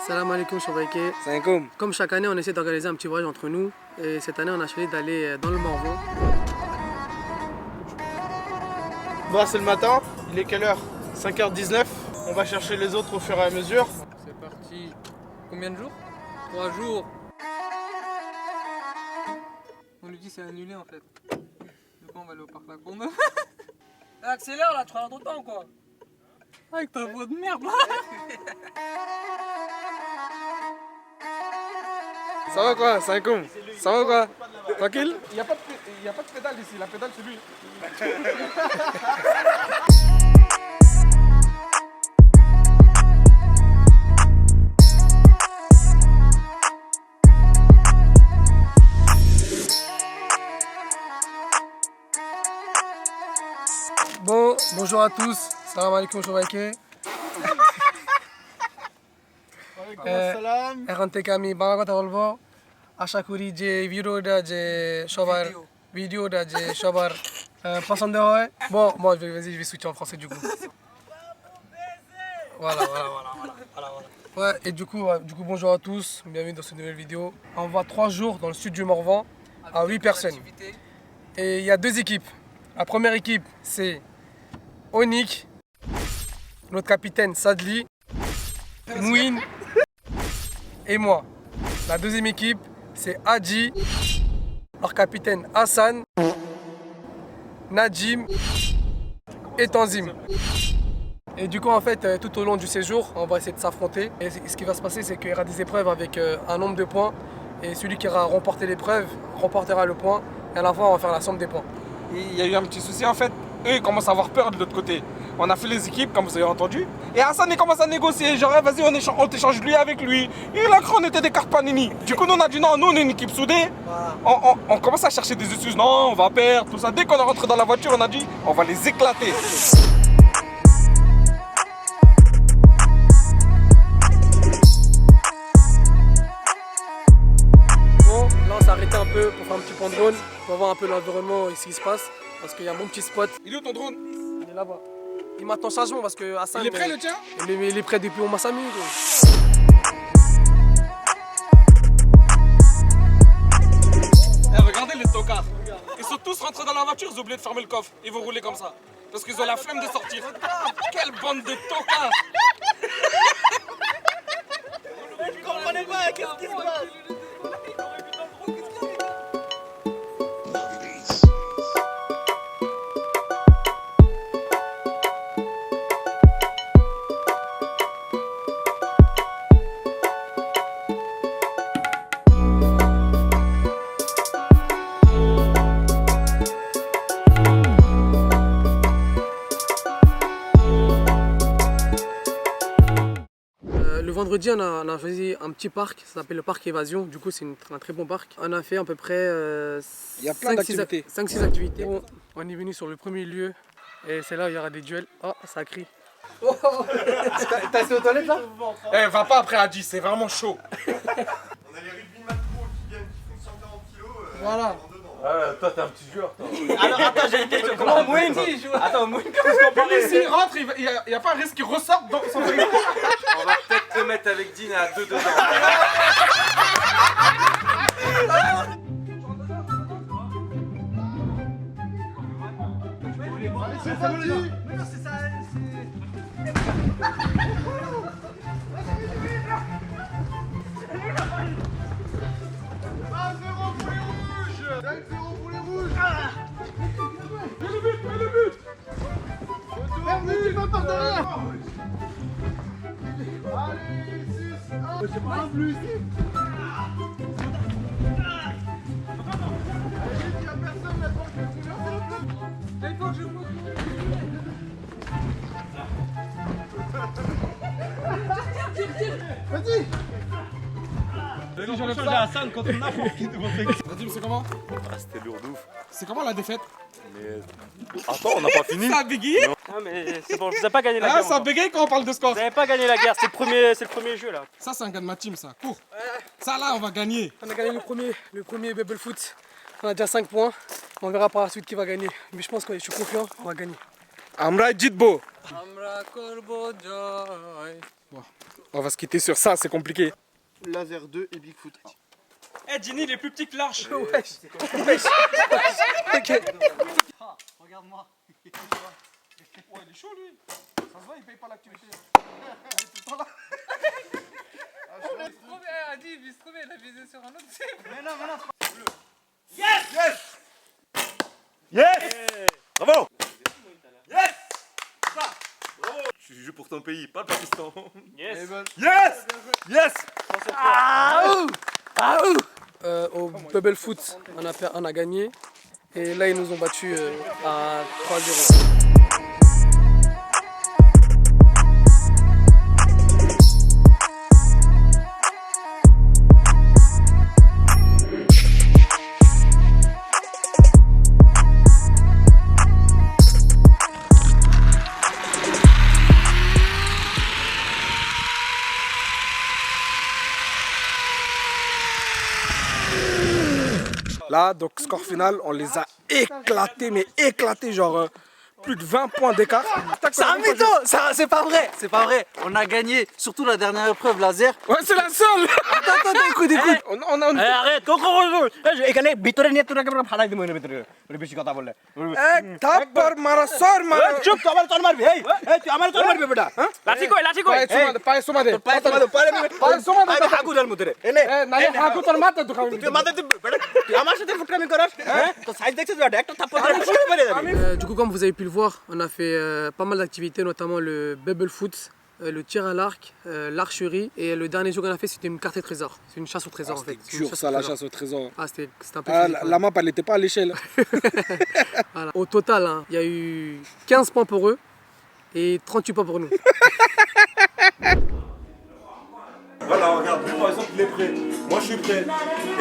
Salam alaikum, Choubaïké. Salam. Comme chaque année, on essaie d'organiser un petit voyage entre nous. Et cette année, on a choisi d'aller dans le Morvan. Bon, c'est le matin. Il est quelle heure? 5h19. On va chercher les autres au fur et à mesure. C'est parti. Combien de jours? 3 jours. On lui dit c'est annulé en fait. Du coup on va aller au parc La Courneuve. Accélère là, tu prends ton temps quoi. Avec ta voix de merde là. Ça va quoi, Salam? Ça va quoi? Tranquille? Il n'y a pas de pédale ici, la pédale c'est lui. Bon, bonjour à tous. Salam alaikum, Choubaïké. Salam. এখন থেকে আমি বাংলা কথা বলবো আশা করি যে ভিডিওটা যে সবার পছন্দ হয় bon moi vas-y je vais switcher en français du coup voilà ouais et du coup bonjour à tous, bienvenue dans cette nouvelle vidéo. On va 3 jours dans le sud du Morvan à 8 personnes et il y a 2 équipes. La première équipe c'est Onik, notre capitaine Sadli, Mouine et moi. La deuxième équipe, c'est Hadji, leur capitaine Hassan, Najim et Tanzim. Et du coup, en fait, tout au long du séjour, on va essayer de s'affronter. Et ce qui va se passer, c'est qu'il y aura des épreuves avec un nombre de points. Et celui qui aura remporté l'épreuve remportera le point. Et à la fin, on va faire la somme des points. Il y a eu un petit souci en fait. Eux ils commencent à avoir peur de l'autre côté. On a fait les équipes comme vous avez entendu. Et Hassan il commence à négocier. Genre vas-y on t'échange lui avec lui. Et là on était des cartes panini. Du coup nous on a dit non, nous on est une équipe soudée. On commence à chercher des excuses. Non on va perdre, tout ça. Dès qu'on est rentré dans la voiture on a dit on va les éclater. Bon, là on s'est arrêté un peu pour faire un petit point de drone. Pour voir un peu l'environnement et ce qui se passe. Parce qu'il y a un bon petit spot. Il est où ton drone? Il est là-bas. Il m'attend changement parce que Hassan. Il est prêt le tien? Il est prêt depuis au Massami. Regardez les tocards. Ils sont tous rentrés dans la voiture, ils ont oublié de fermer le coffre. Ils vont rouler comme ça. Parce qu'ils ont la flemme de sortir. Quelle bande de tocards! Je comprenais pas, qu'est-ce qui se passe? Le vendredi, on a choisi un petit parc, ça s'appelle le parc Évasion. Du coup, c'est un très bon parc. On a fait à peu près Il y a plein d'activités. 5-6 activités. Bon, on est venu sur le premier lieu et c'est là où il y aura des duels. Oh, ça crie. T'as été aux toilettes là? Eh, va pas après Hadji, c'est vraiment chaud. On a les rugbyman pro qui viennent, qui font 140 kilos. Voilà. Toi, t'es un petit joueur, toi. Alors attends, j'ai une question. Comment Mouine dit? Attends, Mouine, comment est-ce qu'on parle? S'il rentre, il y a pas un risque qu'il ressorte dans son truc. On va peut-être te mettre avec Dean à 2 dedans. C'est parti. C'est pas un plus ici. Il y a personne maintenant qui est Vas-y. J'enlève ça. Hassan quand on a pour qu'il demande. Radim, c'est comment? Ah, c'était lourd de ouf. C'est comment la défaite? Mais. Attends, on n'a pas fini. Ça a bégayé? Non mais c'est bon, je vous ai pas gagné la Ah, guerre. ça bégaye quand on parle de score. Vous avez pas gagné la guerre, c'est le premier jeu là. Ça, c'est un gars de ma team, ça. Cours. Ça, là, on va gagner. On a gagné le premier Bubble Foot. On a déjà 5 points. On verra par la suite qui va gagner. Mais je pense que je suis confiant, on va gagner. আমরা জিতবো On va se quitter sur ça, c'est compliqué. Laser 2 et Bigfoot 1. Eh, Ginny, il est plus petit que l'arche. Wesh. Ok. Regarde-moi. Ouais, il est chaud lui. Ça se voit, il paye pas l'activité. A dit, il se trouvait, il a visé sur un autre cible. Mais non. Bravo. Yes. Tu joues pour ton pays, pas le Pakistan. Yes. Yes. Yes. Au Bubble Foot, on a gagné. Et là, ils nous ont battus à 3-0. Là, donc score final, on les a éclatés, mais éclatés, genre plus de 20 points d'écart. C'est un mytho. C'est pas vrai. C'est pas vrai. On a gagné, surtout la dernière épreuve laser. Ouais, c'est la seule. Attends, écoute. On Arrête, Tapar marasar mara. চুপ তো আমার তোর মারবি এই তুই আমার তোর মারবি বেটা লাঠি কই Pae somade. আমি হাগুদার মধ্যে এনে Nale haku tor mata tu kami. তুই মাথা দিবি বেটা তুই আমার সাথে ফুটকামি করাস হ্যাঁ তো সাইজ দেখছিস বেটা একটা থাপ্পড় করে ফুটকামি মেরে যাবি Du coup, comme vous avez pu le voir, on a fait pas mal d'activités, notamment le Bubble Foot, le tir à l'arc, l'archerie. Et le dernier jeu qu'on a fait, c'était une carte et trésor. C'est une chasse au trésor en fait. C'est une Dur chasse ça, au la trésor. chasse au trésor. Ah, c'était un peu Ah, physique, la ouais. map, elle n'était pas à l'échelle. Voilà. Au total, hein, il y a eu 15 points pour eux et 38 points pour nous. Voilà, regarde, lui par exemple, il est prêt. Moi, je suis prêt.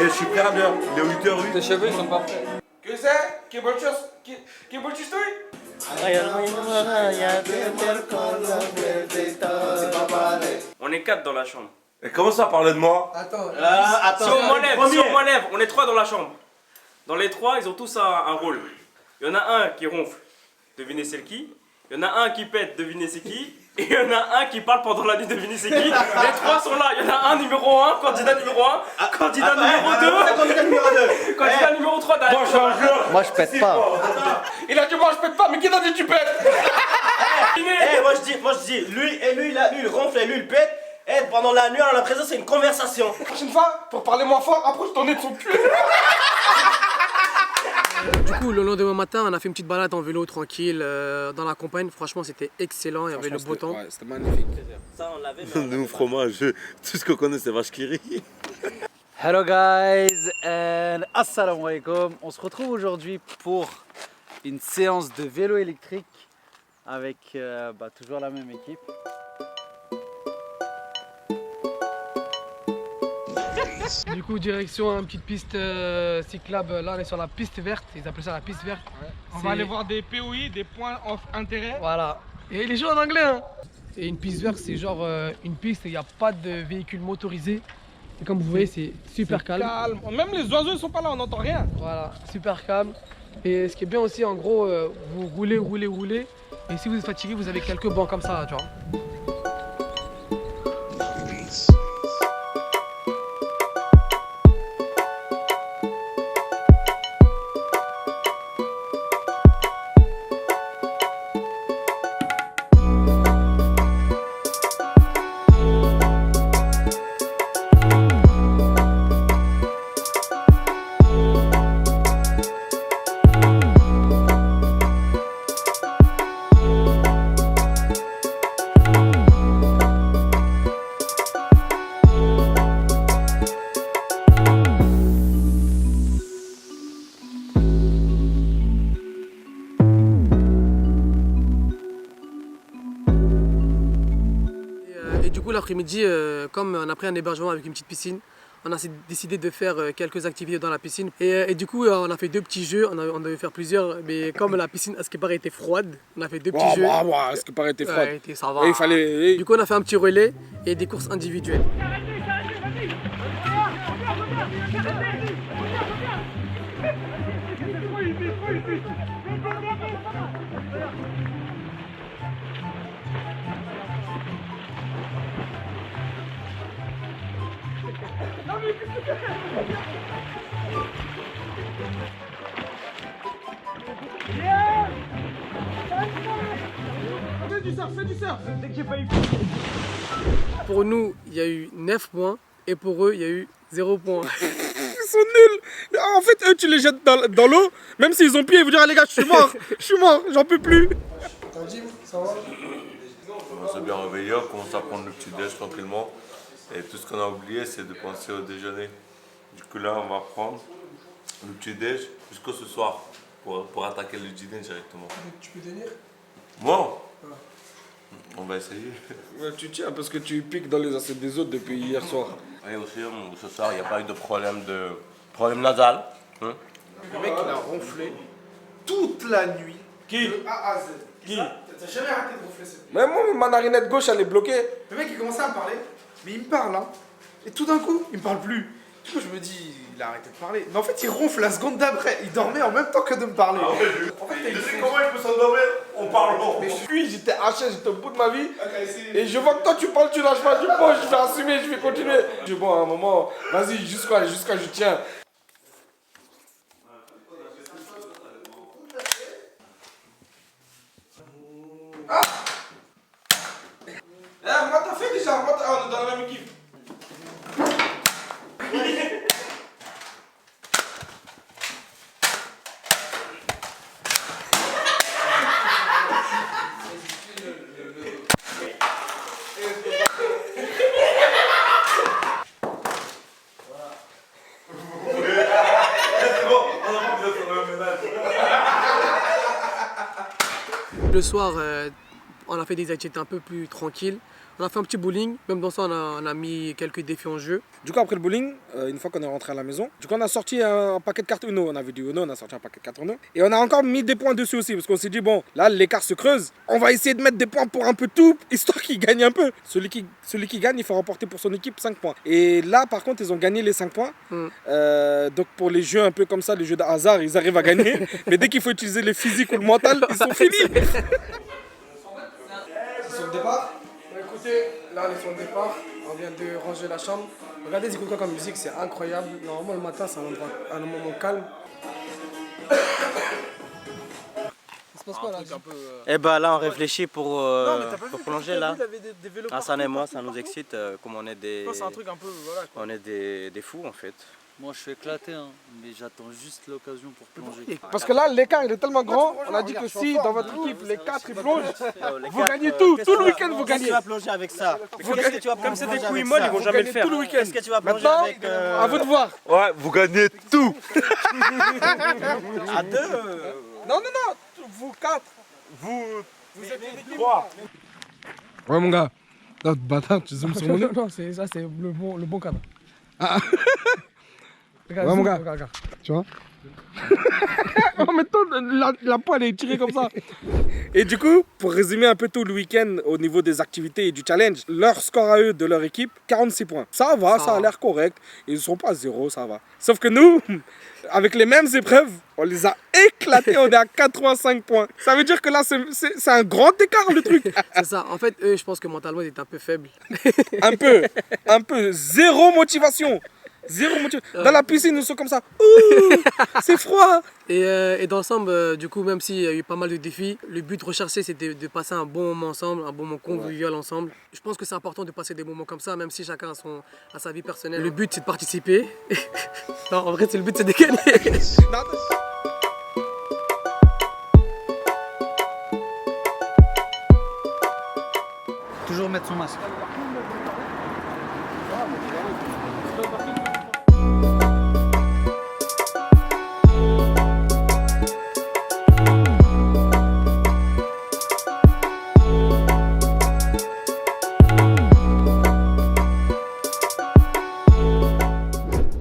Et je suis prêt à l'heure. Il est 8h08. Tes cheveux, ils sont pas prêts. Que c'est? Qui bolchus toi? On est 4 dans la chambre. Et comment ça parler de moi? Attends, Si on m'enlève, on est 3 dans la chambre. Dans les 3, ils ont tous un rôle. Il y en a un qui ronfle, devinez c'est qui. Il y en a un qui pète, devinez c'est qui. Et il y en a un qui parle pendant la nuit, devinez c'est qui. Les 3 sont là. Il y en a un numéro 1, candidat numéro 1, candidat numéro 2, candidat numéro 3 derrière. Moi, je suis un joueur. Moi, je pète pas. Il a dit moi je pète pas, mais qui t'a dit tu pètes? Moi je dis, lui il ronfle et lui il pète. Et pendant la nuit, on a l'impression que c'est une conversation. La prochaine fois, pour parler moins fort, approche ton nez de son cul. Du coup, le lendemain matin, on a fait une petite balade en vélo tranquille dans la campagne. Franchement, c'était excellent. Il y avait le beau temps. Ouais, c'était magnifique. Ça on l'avait. Nous, fromage, tout ce qu'on connaît, c'est vache qui rit. Hello guys and assalamu alaikum. On se retrouve aujourd'hui pour une séance de vélo électrique avec toujours la même équipe. Du coup, direction une petite piste cyclable. Là, on est sur la piste verte. Ils appellent ça la piste verte. On va aller voir des POI, des points d'intérêt. Voilà. Et les jeux en anglais, hein. Et une piste verte, c'est genre une piste où il n'y a pas de véhicules motorisés. Et comme vous voyez, c'est super calme. Même les oiseaux ne sont pas là, on n'entend rien. Voilà, super calme. Et ce qui est bien aussi, en gros, vous roulez. Et si vous êtes fatigué, vous avez quelques bancs comme ça, tu vois. Et du coup, l'après-midi, comme on a pris un hébergement avec une petite piscine, on a décidé de faire quelques activités dans la piscine. Et du coup, on a fait 2 petits jeux. On devait faire plusieurs, mais comme la piscine, à ce qui paraît, était froide, on a fait 2 petits jeux. Ce qui paraît était froid. Ouais, ça va. Et il fallait. Du coup, on a fait un petit relais et des courses individuelles. Fais du surf, fais du surf. Dès que j'ai pas eu. Pour nous, il y a eu 9 points et pour eux, il y a eu 0 points. Ils sont nuls. En fait, eux, tu les jettes dans l'eau, même s'ils ont pied, ils vont dire ah, les gars, je suis mort, j'en peux plus. Ça va? On s'est bien réveillé, on commence à prendre le petit déj tranquillement. Et tout ce qu'on a oublié, c'est de penser au déjeuner. Du coup, là, on va prendre le petit déj jusqu'au ce soir pour attaquer le dîner directement. Tu peux tenir? Moi On va essayer. Ouais, tu tiens parce que tu piques dans les assiettes des autres depuis hier soir. Et aussi, ce soir, il n'y a pas eu de problème nasal. Hein? Le mec, il a ronflé toute la nuit. Qui? De A à Z. Qui? T'as jamais arrêté de ronfler cette nuit. Mais moi, ma narinette gauche, elle est bloquée. Le mec, il commençait à me parler, mais il me parle, hein. Et tout d'un coup, il me parle plus. Du coup, je me dis, il a arrêté de parler. Mais en fait, il ronfle la seconde d'après. Il dormait en même temps que de me parler. En fait, Tu sais comment il peut s'endormir en parlant? Puis j'étais haché, j'étais au bout de ma vie. Et je vois que toi tu parles, tu lâches pas. Du coup, je vais assumer, je vais continuer. Je dis bon, à un moment, vas-y, jusqu'à je tiens. Ah! Eh, moi t'as fait déjà, on est dans la même équipe. Le soir, on a fait des activités un peu plus tranquilles. On a fait un petit bowling, même dans ça on a mis quelques défis en jeu. Du coup, après le bowling, une fois qu'on est rentré à la maison, du coup, on a sorti un paquet de cartes Uno. On avait du Uno, on a sorti un paquet de cartes Uno. Et on a encore mis des points dessus aussi, parce qu'on s'est dit, bon, là, l'écart se creuse. On va essayer de mettre des points pour un peu tout, histoire qu'il gagne un peu. Celui qui gagne, il faut remporter pour son équipe 5 points. Et là, par contre, ils ont gagné les 5 points. Donc, pour les jeux un peu comme ça, les jeux de hasard, ils arrivent à gagner. Mais dès qu'il faut utiliser le physique ou le mental, ils sont finis. Ils sont au départ. Écoutez, là on est sur le départ, on vient de ranger la chambre. Regardez, c'est quoi comme musique, c'est incroyable. Normalement le matin c'est un moment calme. Il se passe quoi là? Eh ben là on réfléchit pour prolonger là. Hassan et moi ça nous excite comme on est des. C'est un truc un peu voilà. On est des fous en fait. Moi, je suis éclaté, hein, mais j'attends juste l'occasion pour plonger. Parce que là, l'écart il est tellement grand, on a dit que si dans votre équipe les 4 ils plongent, vous gagnez tout le week-end vous gagnez. Qu'est-ce que tu vas plonger avec ça? Comme c'est des couilles molles, ils vont jamais le faire. Tout le week-end. Qu'est-ce que tu vas plonger Maintenant, avec à vous de voir. Ouais, vous gagnez tout. à deux Non, vous 4. Vous êtes 3. Ouais mon gars, non, bâtard, tu zoomes sur mon nez. Non, c'est le bon cadre. Ah. Regarde, Ouais mon gars, regarde. tu vois. En même temps, la poêle est tirée comme ça. Et du coup, pour résumer un peu tout le week-end au niveau des activités et du challenge, leur score à eux de leur équipe, 46 points. Ça va, ça a l'air correct. Ils ne sont pas à 0, ça va. Sauf que nous, avec les mêmes épreuves, on les a éclatés, on est à 85 points. Ça veut dire que là, c'est un grand écart le truc. C'est ça, en fait, eux, je pense que mentalement, ils étaient un peu faibles. Un peu, zéro motivation. Zéro motivation. Dans la piscine, ils sont comme ça. Ouh, c'est froid. Et dans l'ensemble, du coup, même s'il y a eu pas mal de défis, le but recherché, c'était de passer un bon moment ensemble, un bon moment convivial ensemble. Je pense que c'est important de passer des moments comme ça, même si chacun a sa vie personnelle. Le but, c'est de participer. Non, en vrai, le but, c'est de gagner. Toujours mettre son masque.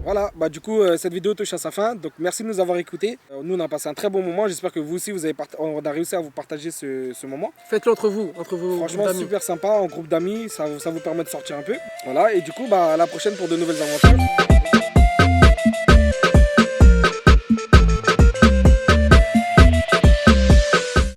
Voilà, bah du coup cette vidéo touche à sa fin, donc merci de nous avoir écoutés. Nous on a passé un très bon moment, j'espère que vous aussi on a réussi à vous partager ce moment. Faites-le entre vous. Franchement super sympa, en groupe d'amis, ça vous permet de sortir un peu. Voilà, et du coup bah à la prochaine pour de nouvelles aventures.